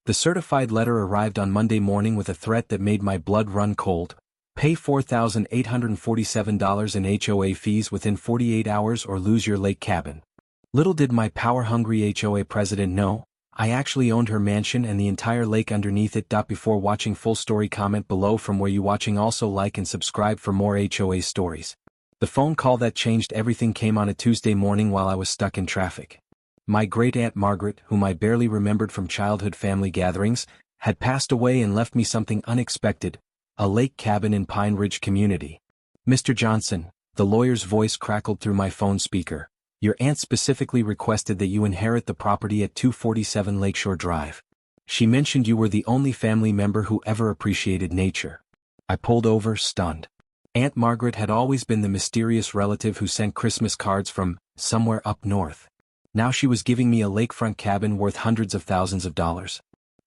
The certified letter arrived on Monday morning with a threat that made my blood run cold. Pay $4,847 in HOA fees within 48 hours or lose your lake cabin. Little did my power-hungry HOA president know, I actually owned her mansion and the entire lake underneath it. Before watching full story, comment below from where you watching. Also like and subscribe for more HOA stories. The phone call that changed everything came on a Tuesday morning while I was stuck in traffic. My great-aunt Margaret, whom I barely remembered from childhood family gatherings, had passed away and left me something unexpected, a lake cabin in Pine Ridge community. Mr. Johnson, the lawyer's voice crackled through my phone speaker. Your aunt specifically requested that you inherit the property at 247 Lakeshore Drive. She mentioned you were the only family member who ever appreciated nature. I pulled over, stunned. Aunt Margaret had always been the mysterious relative who sent Christmas cards from somewhere up north. Now she was giving me a lakefront cabin worth hundreds of thousands of dollars.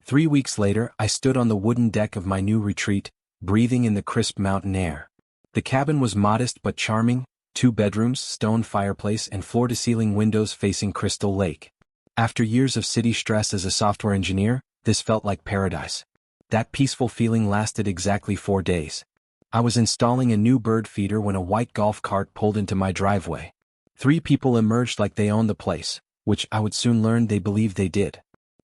3 weeks later, I stood on the wooden deck of my new retreat, breathing in the crisp mountain air. The cabin was modest but charming, 2 bedrooms, stone fireplace and floor-to-ceiling windows facing Crystal Lake. After years of city stress as a software engineer, this felt like paradise. That peaceful feeling lasted exactly 4 days. I was installing a new bird feeder when a white golf cart pulled into my driveway. 3 people emerged like they owned the place, which I would soon learn they believed they did.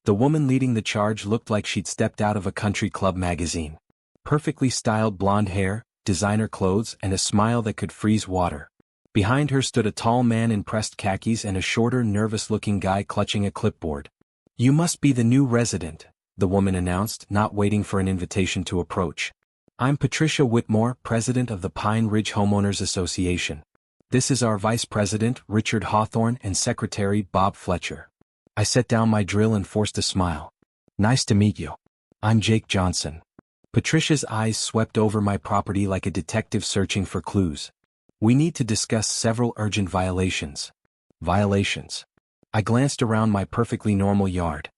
The woman leading the charge looked like she'd stepped out of a country club magazine. Perfectly styled blonde hair, designer clothes and a smile that could freeze water. Behind her stood a tall man in pressed khakis and a shorter, nervous-looking guy clutching a clipboard. You must be the new resident, the woman announced, not waiting for an invitation to approach. I'm Patricia Whitmore, president of the Pine Ridge Homeowners Association. This is our vice president, Richard Hawthorne, and secretary, Bob Fletcher. I set down my drill and forced a smile. Nice to meet you. I'm Jake Johnson. Patricia's eyes swept over my property like a detective searching for clues. We need to discuss several urgent violations. Violations. I glanced around my perfectly normal yard.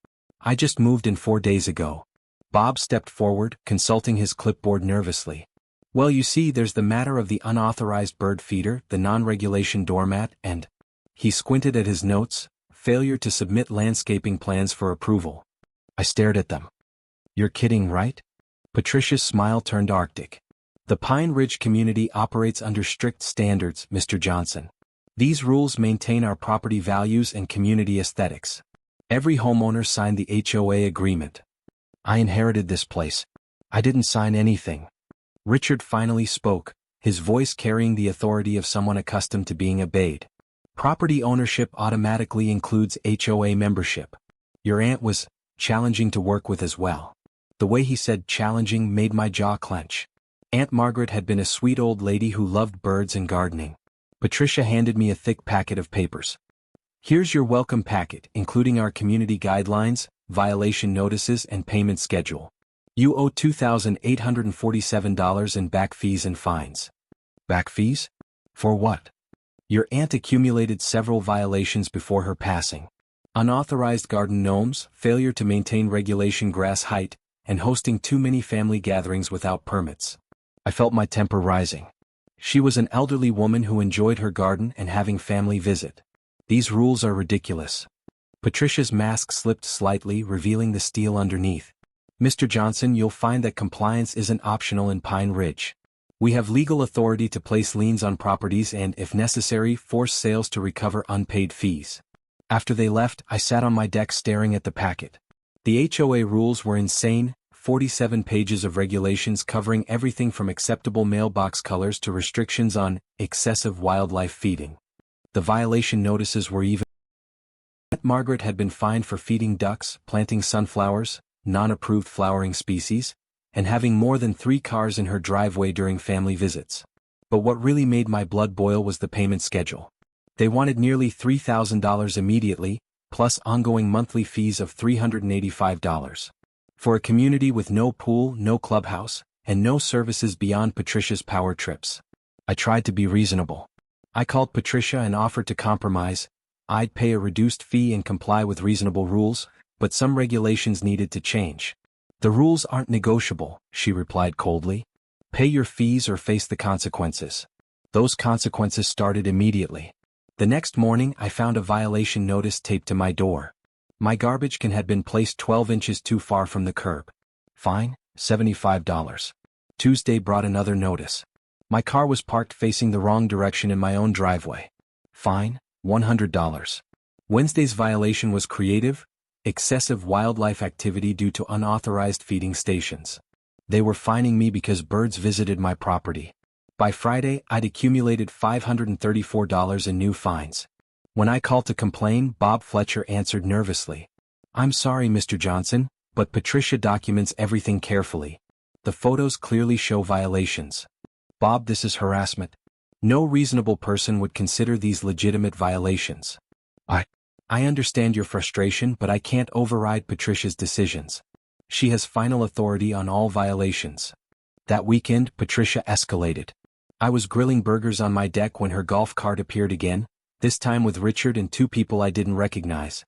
I just moved in 4 days ago. Bob stepped forward, consulting his clipboard nervously. Well, you see, there's the matter of the unauthorized bird feeder, the non-regulation doormat, and, he squinted at his notes, failure to submit landscaping plans for approval. I stared at them. You're kidding, right? Patricia's smile turned arctic. The Pine Ridge community operates under strict standards, Mr. Johnson. These rules maintain our property values and community aesthetics. Every homeowner signed the HOA agreement. I inherited this place. I didn't sign anything. Richard finally spoke, his voice carrying the authority of someone accustomed to being obeyed. Property ownership automatically includes HOA membership. Your aunt was challenging to work with as well. The way he said challenging made my jaw clench. Aunt Margaret had been a sweet old lady who loved birds and gardening. Patricia handed me a thick packet of papers. Here's your welcome packet, including our community guidelines, violation notices and payment schedule. You owe $2,847 in back fees and fines. Back fees? For what? Your aunt accumulated several violations before her passing. Unauthorized garden gnomes, failure to maintain regulation grass height, and hosting too many family gatherings without permits. I felt my temper rising. She was an elderly woman who enjoyed her garden and having family visit. These rules are ridiculous. Patricia's mask slipped slightly, revealing the steel underneath. Mr. Johnson, you'll find that compliance isn't optional in Pine Ridge. We have legal authority to place liens on properties and, if necessary, force sales to recover unpaid fees. After they left, I sat on my deck staring at the packet. The HOA rules were insane, 47 pages of regulations covering everything from acceptable mailbox colors to restrictions on excessive wildlife feeding. The violation notices were even. Margaret had been fined for feeding ducks, planting sunflowers, non-approved flowering species, and having more than 3 cars in her driveway during family visits. But what really made my blood boil was the payment schedule. They wanted nearly $3,000 immediately, plus ongoing monthly fees of $385. For a community with no pool, no clubhouse, and no services beyond Patricia's power trips. I tried to be reasonable. I called Patricia and offered to compromise. I'd pay a reduced fee and comply with reasonable rules, but some regulations needed to change. The rules aren't negotiable, she replied coldly. Pay your fees or face the consequences. Those consequences started immediately. The next morning I found a violation notice taped to my door. My garbage can had been placed 12 inches too far from the curb. Fine, $75. Tuesday brought another notice. My car was parked facing the wrong direction in my own driveway. Fine, $100. Wednesday's violation was creative, excessive wildlife activity due to unauthorized feeding stations. They were fining me because birds visited my property. By Friday, I'd accumulated $534 in new fines. When I called to complain, Bob Fletcher answered nervously. "I'm sorry, Mr. Johnson, but Patricia documents everything carefully. The photos clearly show violations." "Bob, this is harassment. No reasonable person would consider these legitimate violations." I understand your frustration, but I can't override Patricia's decisions. She has final authority on all violations. That weekend, Patricia escalated. I was grilling burgers on my deck when her golf cart appeared again, this time with Richard and two people I didn't recognize.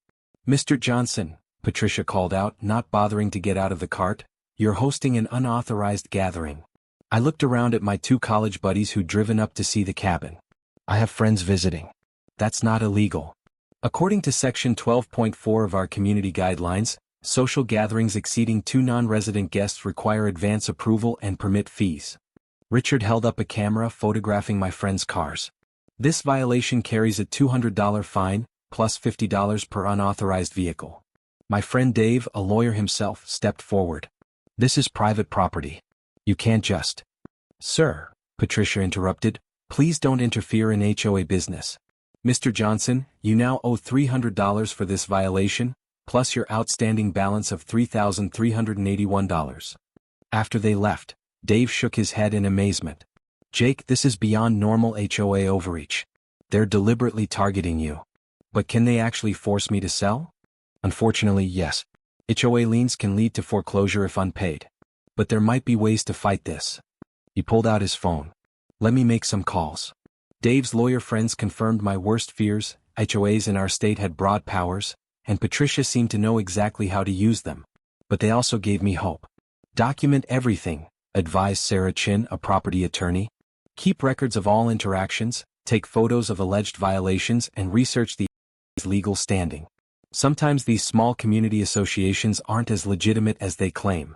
"Mr. Johnson," Patricia called out, not bothering to get out of the cart, "you're hosting an unauthorized gathering." I looked around at my two college buddies who'd driven up to see the cabin. "I have friends visiting. That's not illegal. According to Section 12.4 of our community guidelines, social gatherings exceeding 2 non-resident guests require advance approval and permit fees." Richard held up a camera photographing my friends' cars. "This violation carries a $200 fine, plus $50 per unauthorized vehicle." My friend Dave, a lawyer himself, stepped forward. "This is private property. You can't just—" "Sir," Patricia interrupted, "please don't interfere in HOA business. Mr. Johnson, you now owe $300 for this violation, plus your outstanding balance of $3,381. After they left, Dave shook his head in amazement. "Jake, this is beyond normal HOA overreach. They're deliberately targeting you. But can they actually force me to sell?" "Unfortunately, yes. HOA liens can lead to foreclosure if unpaid. But there might be ways to fight this." He pulled out his phone. "Let me make some calls." Dave's lawyer friends confirmed my worst fears. HOAs in our state had broad powers, and Patricia seemed to know exactly how to use them. But they also gave me hope. "Document everything," advised Sarah Chin, a property attorney. "Keep records of all interactions, take photos of alleged violations, and research the legal standing. Sometimes these small community associations aren't as legitimate as they claim."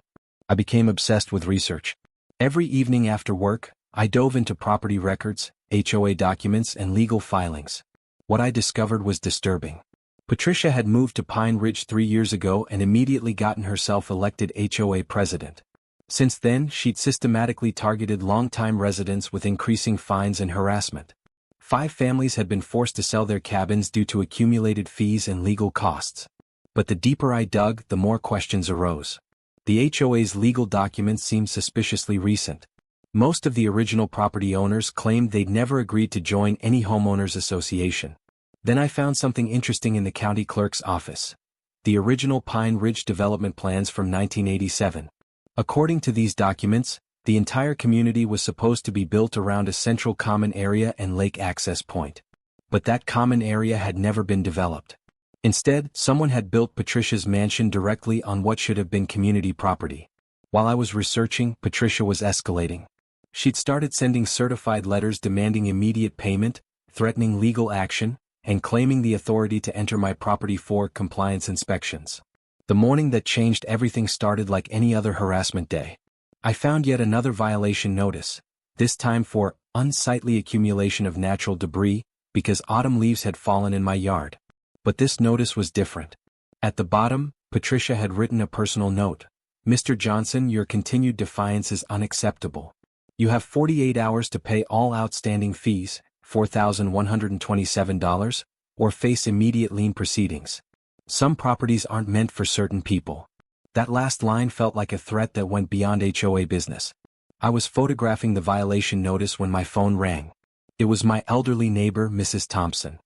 I became obsessed with research. Every evening after work, I dove into property records, HOA documents, and legal filings. What I discovered was disturbing. Patricia had moved to Pine Ridge 3 years ago and immediately gotten herself elected HOA president. Since then, she'd systematically targeted longtime residents with increasing fines and harassment. 5 families had been forced to sell their cabins due to accumulated fees and legal costs. But the deeper I dug, the more questions arose. The HOA's legal documents seemed suspiciously recent. Most of the original property owners claimed they'd never agreed to join any homeowners association. Then I found something interesting in the county clerk's office. The original Pine Ridge development plans from 1987. According to these documents, the entire community was supposed to be built around a central common area and lake access point. But that common area had never been developed. Instead, someone had built Patricia's mansion directly on what should have been community property. While I was researching, Patricia was escalating. She'd started sending certified letters demanding immediate payment, threatening legal action, and claiming the authority to enter my property for compliance inspections. The morning that changed everything started like any other harassment day. I found yet another violation notice, this time for unsightly accumulation of natural debris, because autumn leaves had fallen in my yard. But this notice was different. At the bottom, Patricia had written a personal note. "Mr. Johnson, your continued defiance is unacceptable. You have 48 hours to pay all outstanding fees, $4,127, or face immediate lien proceedings. Some properties aren't meant for certain people." That last line felt like a threat that went beyond HOA business. I was photographing the violation notice when my phone rang. It was my elderly neighbor, Mrs. Thompson.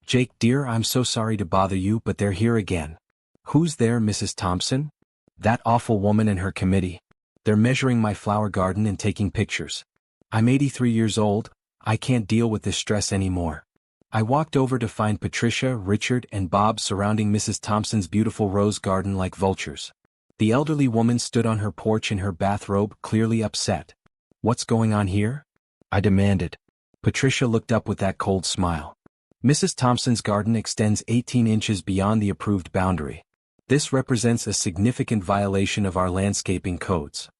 "Jake, dear, I'm so sorry to bother you, but they're here again." "Who's there, Mrs. Thompson?" "That awful woman and her committee. They're measuring my flower garden and taking pictures. I'm 83 years old, I can't deal with this stress anymore." I walked over to find Patricia, Richard, and Bob surrounding Mrs. Thompson's beautiful rose garden like vultures. The elderly woman stood on her porch in her bathrobe, clearly upset. "What's going on here?" I demanded. Patricia looked up with that cold smile. Mrs. Thompson's garden extends 18 inches beyond the approved boundary. This represents a significant violation of our landscaping codes.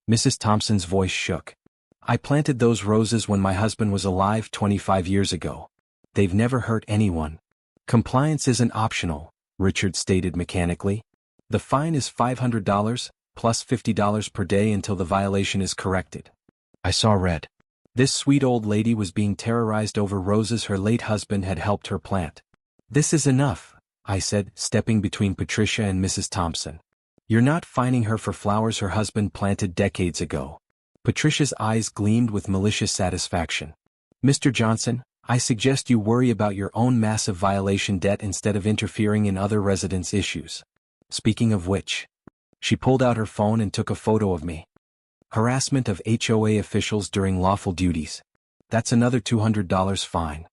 Mrs. Thompson's voice shook. I planted those roses when my husband was alive 25 years ago. They've never hurt anyone. Compliance isn't optional, Richard stated mechanically. The fine is $500, plus $50 per day until the violation is corrected. I saw red. This sweet old lady was being terrorized over roses her late husband had helped her plant. This is enough, I said, stepping between Patricia and Mrs. Thompson. You're not fining her for flowers her husband planted decades ago. Patricia's eyes gleamed with malicious satisfaction. Mr. Johnson, I suggest you worry about your own massive violation debt instead of interfering in other residents' issues. Speaking of which, she pulled out her phone and took a photo of me. Harassment of HOA officials during lawful duties. That's another $200 fine.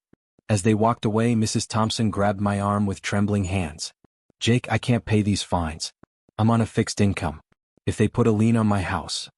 As they walked away, Mrs. Thompson grabbed my arm with trembling hands. Jake, I can't pay these fines. I'm on a fixed income. If they put a lien on my house.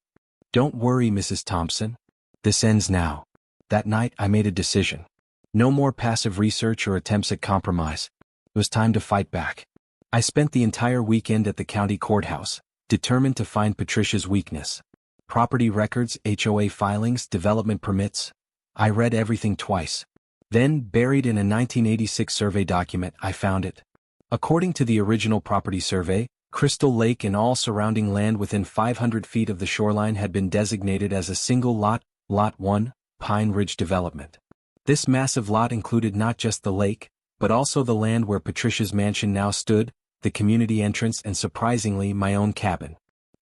Don't worry, Mrs. Thompson. This ends now. That night, I made a decision. No more passive research or attempts at compromise. It was time to fight back. I spent the entire weekend at the county courthouse, determined to find Patricia's weakness. Property records, HOA filings, development permits. I read everything twice. Then, buried in a 1986 survey document, I found it. According to the original property survey, Crystal Lake and all surrounding land within 500 feet of the shoreline had been designated as a single lot, Lot 1, Pine Ridge Development. This massive lot included not just the lake, but also the land where Patricia's mansion now stood, the community entrance, and surprisingly, my own cabin.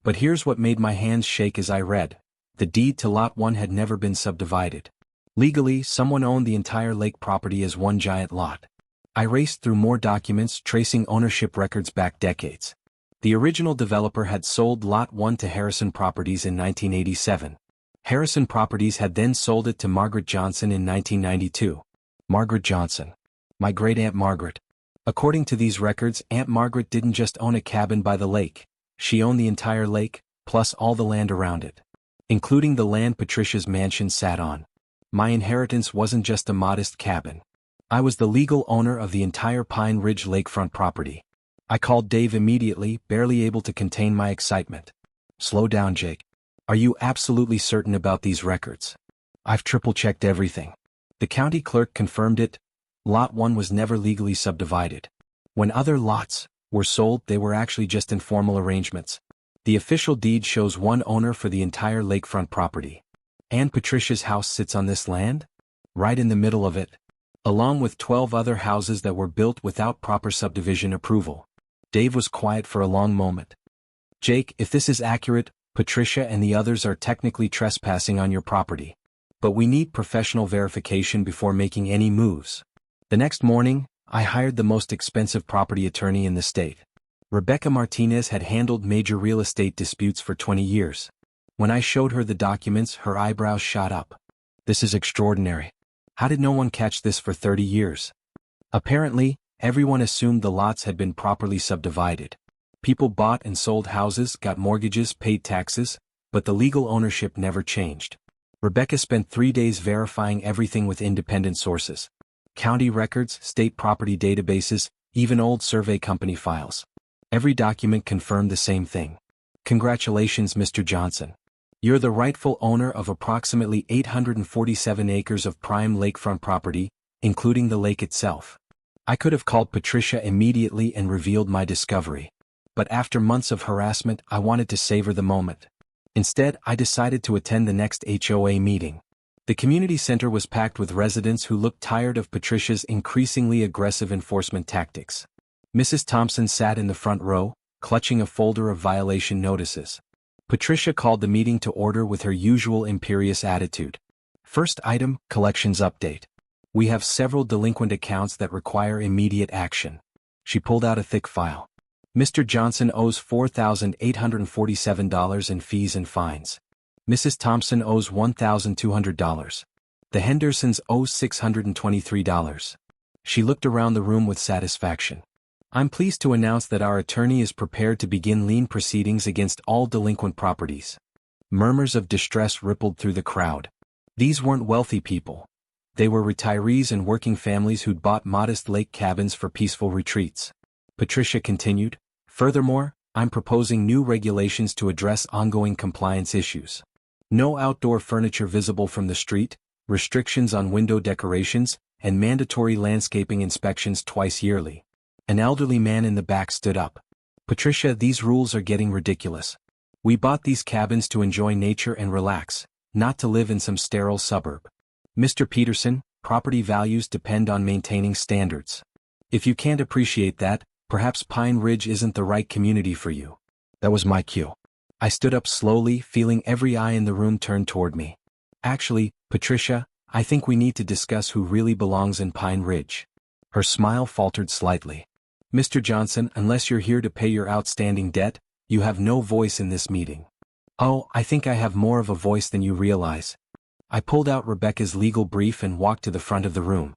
But here's what made my hands shake as I read. The deed to Lot 1 had never been subdivided. Legally, someone owned the entire lake property as one giant lot. I raced through more documents tracing ownership records back decades. The original developer had sold Lot 1 to Harrison Properties in 1987. Harrison Properties had then sold it to Margaret Johnson in 1992. Margaret Johnson. My great-aunt Margaret. According to these records, Aunt Margaret didn't just own a cabin by the lake. She owned the entire lake, plus all the land around it, including the land Patricia's mansion sat on. My inheritance wasn't just a modest cabin. I was the legal owner of the entire Pine Ridge lakefront property. I called Dave immediately, barely able to contain my excitement. Slow down, Jake. Are you absolutely certain about these records? I've triple-checked everything. The county clerk confirmed it. Lot 1 was never legally subdivided. When other lots were sold, they were actually just informal arrangements. The official deed shows one owner for the entire lakefront property. And Patricia's house sits on this land? Right in the middle of it. Along with 12 other houses that were built without proper subdivision approval. Dave was quiet for a long moment. Jake, if this is accurate, Patricia and the others are technically trespassing on your property. But we need professional verification before making any moves. The next morning, I hired the most expensive property attorney in the state. Rebecca Martinez had handled major real estate disputes for 20 years. When I showed her the documents, her eyebrows shot up. This is extraordinary. How did no one catch this for 30 years? Apparently, everyone assumed the lots had been properly subdivided. People bought and sold houses, got mortgages, paid taxes, but the legal ownership never changed. Rebecca spent 3 days verifying everything with independent sources. County records, state property databases, even old survey company files. Every document confirmed the same thing. Congratulations, Mr. Johnson. You're the rightful owner of approximately 847 acres of prime lakefront property, including the lake itself. I could have called Patricia immediately and revealed my discovery. But after months of harassment, I wanted to savor the moment. Instead, I decided to attend the next HOA meeting. The community center was packed with residents who looked tired of Patricia's increasingly aggressive enforcement tactics. Mrs. Thompson sat in the front row, clutching a folder of violation notices. Patricia called the meeting to order with her usual imperious attitude. First item, collections update. We have several delinquent accounts that require immediate action. She pulled out a thick file. Mr. Johnson owes $4,847 in fees and fines. Mrs. Thompson owes $1,200. The Hendersons owe $623. She looked around the room with satisfaction. I'm pleased to announce that our attorney is prepared to begin lien proceedings against all delinquent properties. Murmurs of distress rippled through the crowd. These weren't wealthy people. They were retirees and working families who'd bought modest lake cabins for peaceful retreats. Patricia continued, "Furthermore, I'm proposing new regulations to address ongoing compliance issues. No outdoor furniture visible from the street, restrictions on window decorations, and mandatory landscaping inspections twice yearly." An elderly man in the back stood up. "Patricia, these rules are getting ridiculous. We bought these cabins to enjoy nature and relax, not to live in some sterile suburb. Mr. Peterson, property values depend on maintaining standards. If you can't appreciate that, perhaps Pine Ridge isn't the right community for you." That was my cue. I stood up slowly, feeling every eye in the room turn toward me. "Actually, Patricia, I think we need to discuss who really belongs in Pine Ridge." Her smile faltered slightly. "Mr. Johnson, unless you're here to pay your outstanding debt, you have no voice in this meeting." "Oh, I think I have more of a voice than you realize." I pulled out Rebecca's legal brief and walked to the front of the room.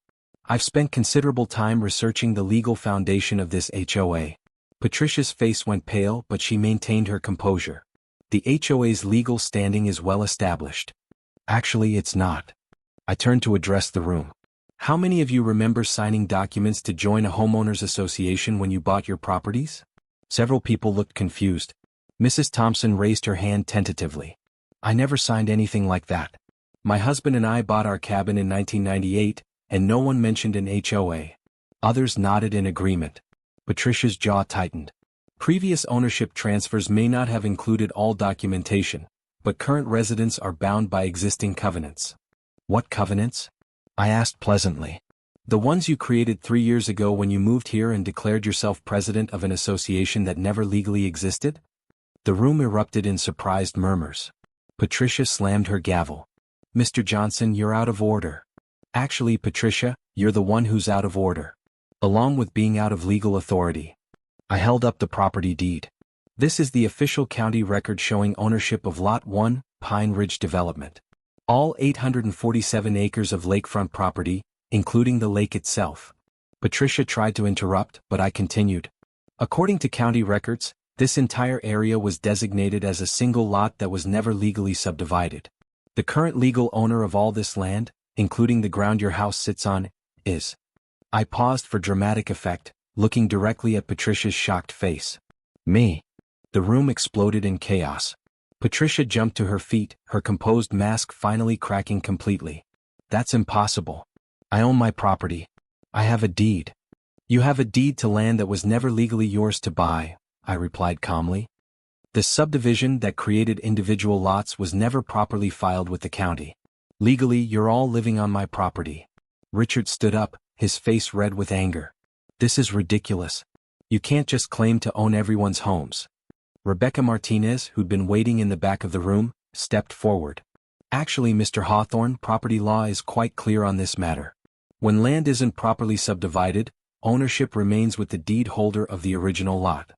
"I've spent considerable time researching the legal foundation of this HOA." Patricia's face went pale, but she maintained her composure. "The HOA's legal standing is well established." "Actually, it's not." I turned to address the room. "How many of you remember signing documents to join a homeowners association when you bought your properties?" Several people looked confused. Mrs. Thompson raised her hand tentatively. "I never signed anything like that. My husband and I bought our cabin in 1998, and no one mentioned an HOA." Others nodded in agreement. Patricia's jaw tightened. "Previous ownership transfers may not have included all documentation, but current residents are bound by existing covenants." "What covenants?" I asked pleasantly. "The ones you created 3 years ago when you moved here and declared yourself president of an association that never legally existed?" The room erupted in surprised murmurs. Patricia slammed her gavel. "Mr. Johnson, you're out of order." "Actually, Patricia, you're the one who's out of order. Along with being out of legal authority." I held up the property deed. "This is the official county record showing ownership of Lot 1, Pine Ridge Development. All 847 acres of lakefront property, including the lake itself." Patricia tried to interrupt, but I continued. "According to county records, this entire area was designated as a single lot that was never legally subdivided. The current legal owner of all this land, including the ground your house sits on, is." I paused for dramatic effect, looking directly at Patricia's shocked face. "Me?" The room exploded in chaos. Patricia jumped to her feet, her composed mask finally cracking completely. "That's impossible. I own my property. I have a deed." "You have a deed to land that was never legally yours to buy," I replied calmly. "The subdivision that created individual lots was never properly filed with the county. Legally, you're all living on my property." Richard stood up, his face red with anger. "This is ridiculous. You can't just claim to own everyone's homes." Rebecca Martinez, who'd been waiting in the back of the room, stepped forward. "Actually, Mr. Hawthorne, property law is quite clear on this matter. When land isn't properly subdivided, ownership remains with the deed holder of the original lot."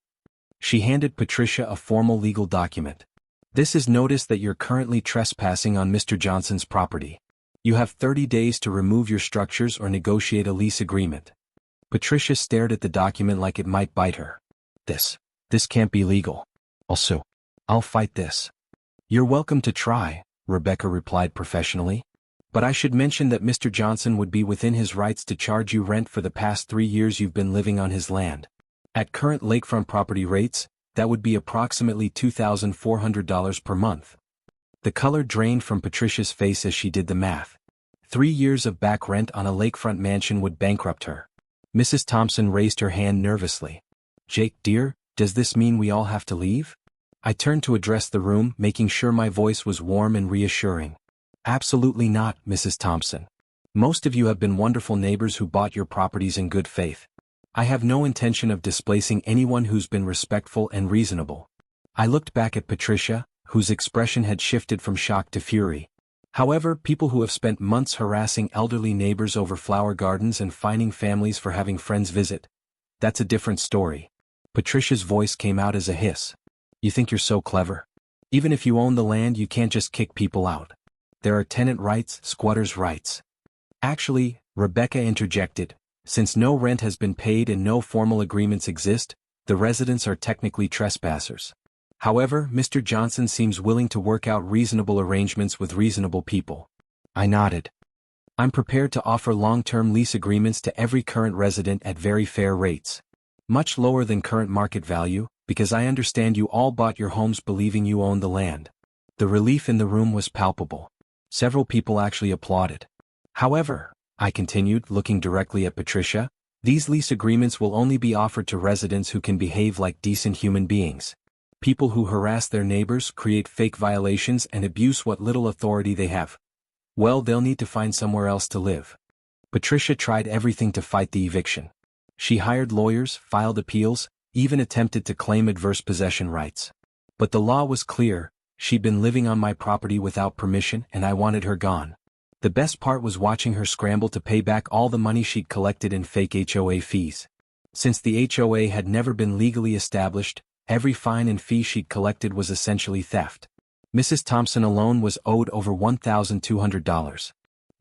She handed Patricia a formal legal document. "This is notice that you're currently trespassing on Mr. Johnson's property. You have 30 days to remove your structures or negotiate a lease agreement." Patricia stared at the document like it might bite her. This can't be legal. Also, I'll fight this." "You're welcome to try," Rebecca replied professionally. "But I should mention that Mr. Johnson would be within his rights to charge you rent for the past 3 years you've been living on his land. At current lakefront property rates, that would be approximately $2,400 per month." The color drained from Patricia's face as she did the math. 3 years of back rent on a lakefront mansion would bankrupt her. Mrs. Thompson raised her hand nervously. "Jake, dear, does this mean we all have to leave?" I turned to address the room, making sure my voice was warm and reassuring. "Absolutely not, Mrs. Thompson. Most of you have been wonderful neighbors who bought your properties in good faith. I have no intention of displacing anyone who's been respectful and reasonable." I looked back at Patricia, whose expression had shifted from shock to fury. "However, people who have spent months harassing elderly neighbors over flower gardens and fining families for having friends visit, that's a different story." Patricia's voice came out as a hiss. "You think you're so clever? Even if you own the land, you can't just kick people out. There are tenant rights, squatters' rights." "Actually," Rebecca interjected, "since no rent has been paid and no formal agreements exist, the residents are technically trespassers. However, Mr. Johnson seems willing to work out reasonable arrangements with reasonable people." I nodded. I'm prepared to offer long-term lease agreements to every current resident at very fair rates. Much lower than current market value, because I understand you all bought your homes believing you owned the land. The relief in the room was palpable. Several people actually applauded. However, I continued, looking directly at Patricia, these lease agreements will only be offered to residents who can behave like decent human beings. People who harass their neighbors, create fake violations, and abuse what little authority they have. Well, they'll need to find somewhere else to live. Patricia tried everything to fight the eviction. She hired lawyers, filed appeals, even attempted to claim adverse possession rights. But the law was clear, she'd been living on my property without permission and I wanted her gone. The best part was watching her scramble to pay back all the money she'd collected in fake HOA fees. Since the HOA had never been legally established, every fine and fee she'd collected was essentially theft. Mrs. Thompson alone was owed over $1,200.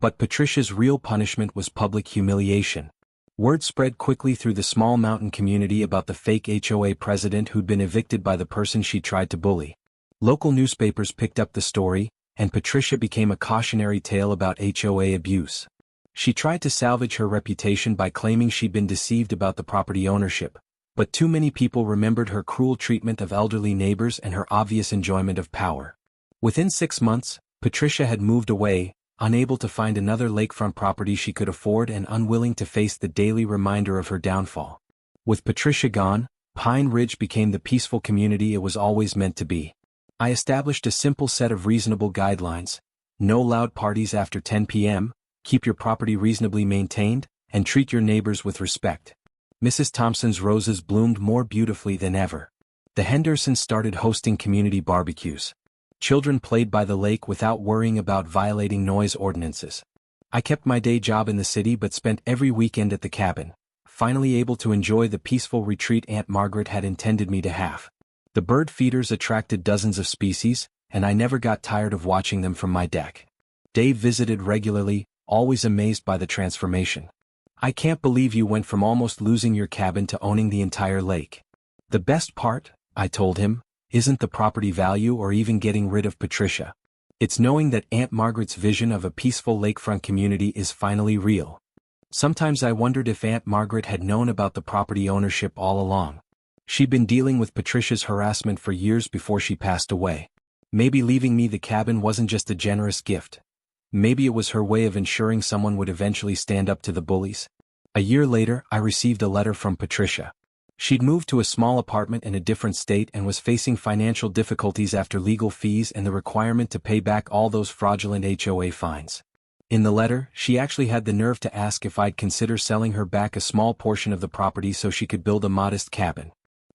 But Patricia's real punishment was public humiliation. Word spread quickly through the small mountain community about the fake HOA president who'd been evicted by the person she tried to bully. Local newspapers picked up the story, and Patricia became a cautionary tale about HOA abuse. She tried to salvage her reputation by claiming she'd been deceived about the property ownership, but too many people remembered her cruel treatment of elderly neighbors and her obvious enjoyment of power. Within 6 months, Patricia had moved away, unable to find another lakefront property she could afford and unwilling to face the daily reminder of her downfall. With Patricia gone, Pine Ridge became the peaceful community it was always meant to be. I established a simple set of reasonable guidelines: no loud parties after 10 p.m., keep your property reasonably maintained, and treat your neighbors with respect. Mrs. Thompson's roses bloomed more beautifully than ever. The Hendersons started hosting community barbecues. Children played by the lake without worrying about violating noise ordinances. I kept my day job in the city but spent every weekend at the cabin, finally able to enjoy the peaceful retreat Aunt Margaret had intended me to have. The bird feeders attracted dozens of species, and I never got tired of watching them from my deck. Dave visited regularly, always amazed by the transformation. I can't believe you went from almost losing your cabin to owning the entire lake. The best part, I told him, isn't the property value or even getting rid of Patricia. It's knowing that Aunt Margaret's vision of a peaceful lakefront community is finally real. Sometimes I wondered if Aunt Margaret had known about the property ownership all along. She'd been dealing with Patricia's harassment for years before she passed away. Maybe leaving me the cabin wasn't just a generous gift. Maybe it was her way of ensuring someone would eventually stand up to the bullies. A year later, I received a letter from Patricia. She'd moved to a small apartment in a different state and was facing financial difficulties after legal fees and the requirement to pay back all those fraudulent HOA fines. In the letter, she actually had the nerve to ask if I'd consider selling her back a small portion of the property so she could build a modest cabin.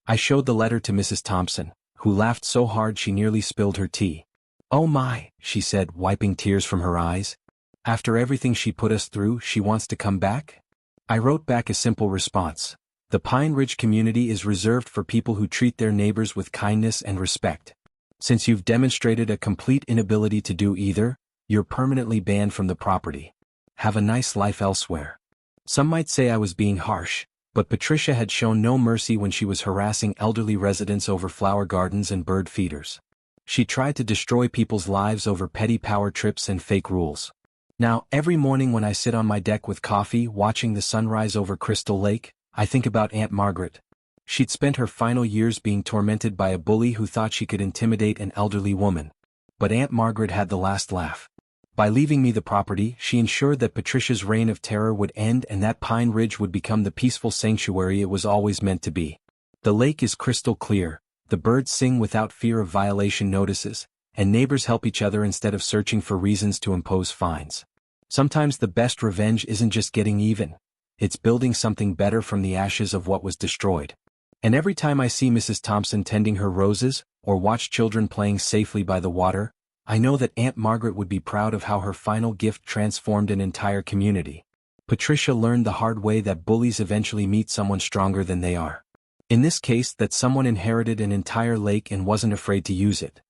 I showed the letter to Mrs. Thompson, who laughed so hard she nearly spilled her tea. "Oh my," she said, wiping tears from her eyes. "After everything she put us through, she wants to come back?" I wrote back a simple response. The Pine Ridge community is reserved for people who treat their neighbors with kindness and respect. Since you've demonstrated a complete inability to do either, you're permanently banned from the property. Have a nice life elsewhere. Some might say I was being harsh, but Patricia had shown no mercy when she was harassing elderly residents over flower gardens and bird feeders. She tried to destroy people's lives over petty power trips and fake rules. Now, every morning when I sit on my deck with coffee watching the sunrise over Crystal Lake, I think about Aunt Margaret. She'd spent her final years being tormented by a bully who thought she could intimidate an elderly woman. But Aunt Margaret had the last laugh. By leaving me the property, she ensured that Patricia's reign of terror would end and that Pine Ridge would become the peaceful sanctuary it was always meant to be. The lake is crystal clear, the birds sing without fear of violation notices, and neighbors help each other instead of searching for reasons to impose fines. Sometimes the best revenge isn't just getting even. It's building something better from the ashes of what was destroyed. And every time I see Mrs. Thompson tending her roses, or watch children playing safely by the water, I know that Aunt Margaret would be proud of how her final gift transformed an entire community. Patricia learned the hard way that bullies eventually meet someone stronger than they are. In this case, that someone inherited an entire lake and wasn't afraid to use it.